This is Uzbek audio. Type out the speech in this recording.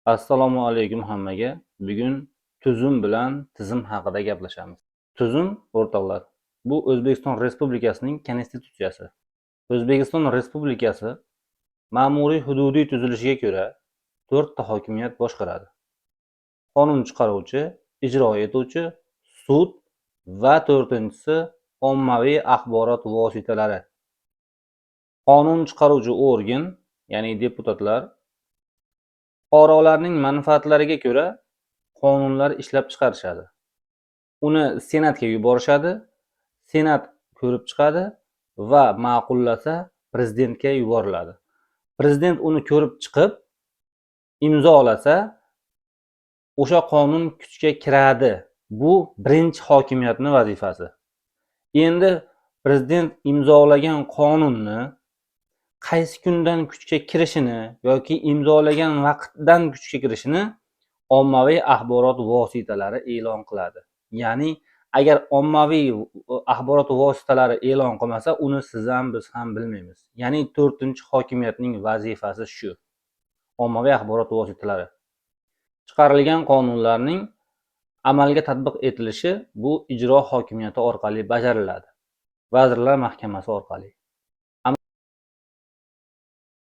Assalomu alaykum hammaga. Bugun tuzum bilan tizim haqida gaplashamiz. Tuzum, o'rtoqlar, bu O'zbekiston Respublikasining konstitutsiyasi. O'zbekiston Respublikasi ma'muriy hududiy tuzilishiga ko'ra 4 ta hokimiyat boshqaradi. Qonun chiqaruvchi, ijro etuvchi, sud va 4-si ommaviy axborot vositalari. Qonun chiqaruvchi organ, ya'ni deputatlar, fuqarolarning manfaatlariga ko'ra qonunlar ishlab chiqarishadi. Uni Senatga yuborishadi, Senat ko'rib chiqadi va ma'qullasa prezidentga yuboriladi. Prezident uni ko'rib chiqib imzolasa o'sha qonun kuchga kiradi. Bu birinchi hokimiyatning vazifasi. Endi prezident imzolagan qonunni qaysi kundan kuchga kirishini yoki imzolagan vaqtdan kuchga kirishini ommaviy axborot vositalari e'lon qiladi. Ya'ni agar ommaviy axborot vositalari e'lon qilmasa, uni siz ham biz ham bilmaymiz. Ya'ni 4-hokimiyatning vazifasi shu. Ommaviy axborot vositalari chiqarilgan qonunlarning amalga tatbiq etilishi bu ijro hokimiyati orqali bajariladi. Vazirlar Mahkamasi orqali.